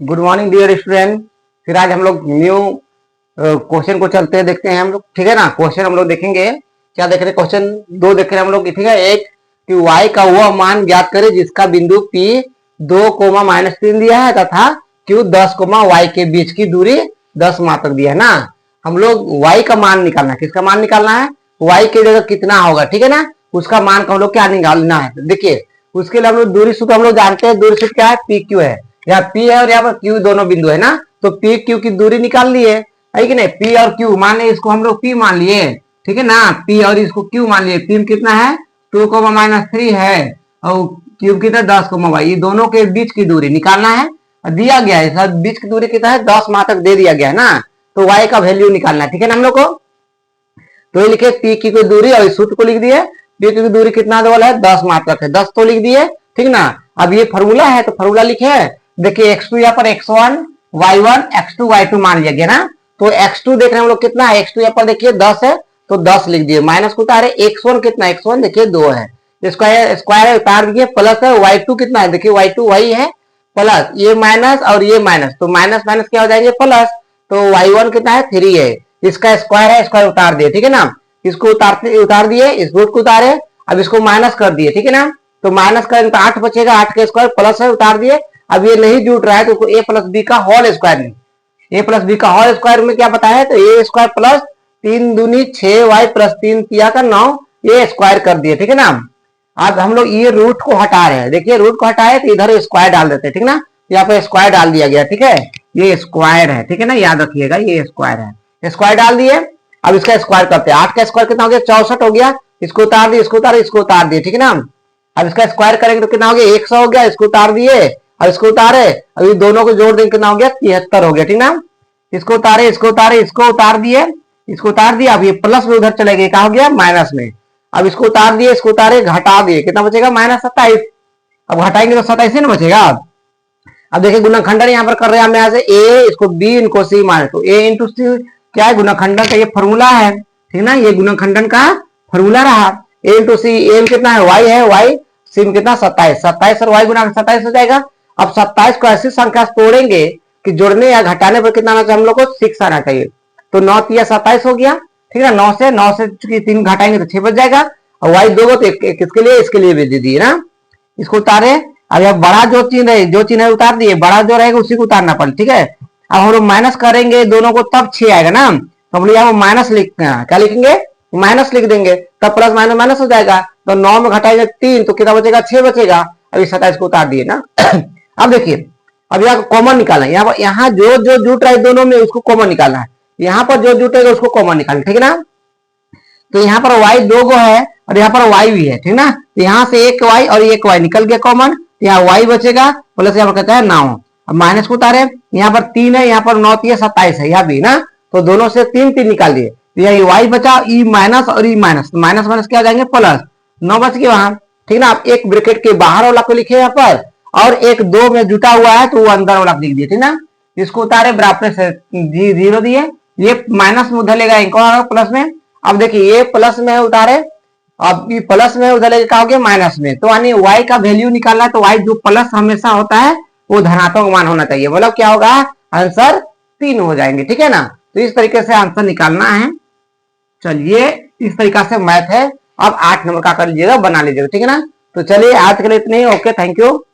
Good morning dear student. फिर आज हम लोग न्यू क्वेश्चन को चलते हैं, देखते हैं हम लोग, ठीक है ना। क्वेश्चन हम लोग देखेंगे, क्या देख रहे हैं, क्वेश्चन दो देख रहे हैं हम लोग, ठीक है। एक कि y का वह मान ज्ञात करे जिसका बिंदु p 2, -3 दिया है तथा q 10, y के बीच की दूरी 10 मात्रक दिया है ना। हम लोग y का मान निकालना है। किसका मान निकालना है? y की जगह कितना होगा, ठीक है ना, उसका मान का हम लोग क्या निकालना है। देखिए उसके लिए हम लोग दूरी सूत्र हम लोग जानते हैं। दूरी सूत्र क्या है? पी क्यू है। यहाँ P है और यहाँ पर Q दोनों बिंदु है ना, तो P Q की दूरी निकाल लिए है कि नहीं। P और Q मान लिये, इसको हम लोग P मान लिए, ठीक है ना। P और इसको Q मान लिए। P कितना है? 2, -3 है और Q कितना 10, y, ये दोनों के बीच की दूरी निकालना है। दिया गया है सर, बीच की दूरी कितना है? 10 मात्रक दे दिया गया है ना, तो y का वैल्यू निकालना है, ठीक है ना हम लोग को। तो ये लिखे P की कोई दूरी और इस सूत्र को लिख दिए। P की दूरी कितना वाला है? 10 मात्रक है, 10 तो लिख दिए, ठीक ना। अब ये फॉर्मूला है तो फॉर्मूला लिखे, देखिए x2 यहाँ पर x1 y1 x2 y2 मान लिया गया ना। तो x2 देख रहे हैं हम लोग कितना है, x2 यहाँ पर देखिए 10 है तो 10 लिख दिए, माइनस को उतारे। x1 कितना है? x1 देखिए 2 है, स्क्वायर है उतार दिए, प्लस है y2 कितना है? देखिए y2 वही है, प्लस ये माइनस और ये माइनस, तो माइनस माइनस क्या हो जाएंगे? प्लस। तो y1 कितना है? 3 है, इसका स्क्वायर है, स्क्वायर उतार दिए, ठीक है ना। इसको उतार दिए, इस रूट को उतारे, अब इसको माइनस कर दिए, ठीक है ना। तो माइनस करेंगे तो 8 बचेगा, 8 का स्क्वायर प्लस है उतार दिए। अब ये नहीं जुट रहा है तो a प्लस बी का होल स्क्वायर में, a प्लस बी का होल स्क्वायर में क्या बताया है? तो ए स्क्वायर प्लस 3 दूनी 6y प्लस 3 तिया का 9, ये स्क्वायर कर दिए, ठीक है ना। अब हम लोग ये रूट को हटा रहे हैं, देखिए रूट को हटाए तो इधर स्क्वायर डाल देते हैं, ठीक ना। यहाँ पे स्क्वायर डाल दिया गया, ठीक है, ये स्क्वायर है, ठीक है ना, याद रखिएगा ये स्क्वायर है। स्क्वायर डाल दिए, अब इसका स्क्वायर करते हैं। 8 का स्क्वायर कितना हो गया? 64 हो गया, इसको उतार दिए, इसको उतार, इसको उतार दिए, ठीक है ना। अब इसका स्क्वायर करेंगे तो कितना हो गया? 100 हो गया, इसको उतार दिए और इसको उतारे, अब ये दोनों को जोड़ देंगे कितना हो गया? 73 हो गया, ठीक ना। इसको उतारे, इसको उतारे, इसको उतार दिए, इसको उतार दिया, अब ये प्लस में उधर चले गए, क्या हो गया? माइनस में। अब इसको उतार दिए, इसको उतारे, घटा दिए, कितना बचेगा? -27। अब घटाएंगे तो 27 ना बचेगा। अब देखिए गुणनखंडन यहाँ पर कर रहे हैं हम, यहाँ से a इसको b इनको c मान, तो a इंटू सी क्या है? गुणनखंडन का ये फॉर्मूला है, ठीक ना, ये गुणनखंडन का फॉर्मूला रहा। a इंटू सी, a में कितना है? y है, y, c में कितना? 27, 27 और y गुना 27 हो जाएगा। अब 27 को ऐसी संख्या तोड़ेंगे कि जोड़ने या घटाने पर कितना आना चाहिए हम लोग को? 6 आना चाहिए। तो 9 तिया 27 हो गया, ठीक है ना। 9 से 3 घटाएंगे तो 6 बच जाएगा, और y 2 तो किसके लिए? इसके लिए भी दे दिए ना। इसको उतारे, अब यह बड़ा जो चिन्ह है उतार दिए, बड़ा जो रहेगा उसी को उतारना पड़े, ठीक है। अब हम लोग माइनस करेंगे दोनों को तब 6 आएगा ना, तो हम लोग यहाँ माइनस क्या लिखेंगे? माइनस लिख देंगे, तब प्लस माइनस माइनस हो जाएगा। तो 9 में घटाएंगे 3 तो कितना बचेगा? 6 बचेगा। अभी 27 को उतार दिए ना। अब देखिए, अब यहाँ कॉमन निकालना है, यहाँ जो जो जुट रहा है दोनों में उसको कॉमन निकालना है, यहाँ पर जो जुटेगा उसको कॉमन निकालना, ठीक है ना। तो यहाँ पर y 2 गो है और यहाँ पर y भी है, ठीक ना। तो यहाँ से एक y और एक y निकल गया कॉमन, यहाँ y बचेगा, प्लस यहाँ पर कहता है 9। अब माइनस को उतारे, यहाँ पर 3 है, यहाँ पर 9 तिया 27 है, यहाँ भी ना, तो दोनों से 3 निकाल दिए, तो यहाँ y बचा, e माइनस और e माइनस, माइनस माइनस क्या आ जाएंगे? प्लस। 9 बच गए वहां, ठीक ना। अब एक ब्रैकेट के बाहर वाला को लिखे यहाँ पर, और एक 2 में जुटा हुआ है तो वो अंदर वाला लिख दिए, ठीक ना। इसको उतारे, बराबर से 0 दिए, ये माइनस में उधर लेगा, इनको प्लस में। अब देखिए ये प्लस में उतारे, अब ये प्लस में उधर लेके क्या हो गया? माइनस में। तो यानी y का वैल्यू निकालना है, तो y जो प्लस हमेशा होता है वो धनात्मक मान होना चाहिए, मतलब क्या होगा? आंसर 3 हो जाएंगे, ठीक है ना। तो इस तरीके से आंसर निकालना है। चलिए इस तरीका से मैथ है। अब 8 नंबर का कर लीजिएगा, बना लीजिएगा, ठीक है ना। तो चलिए आज के लिए इतने ही, ओके, थैंक यू।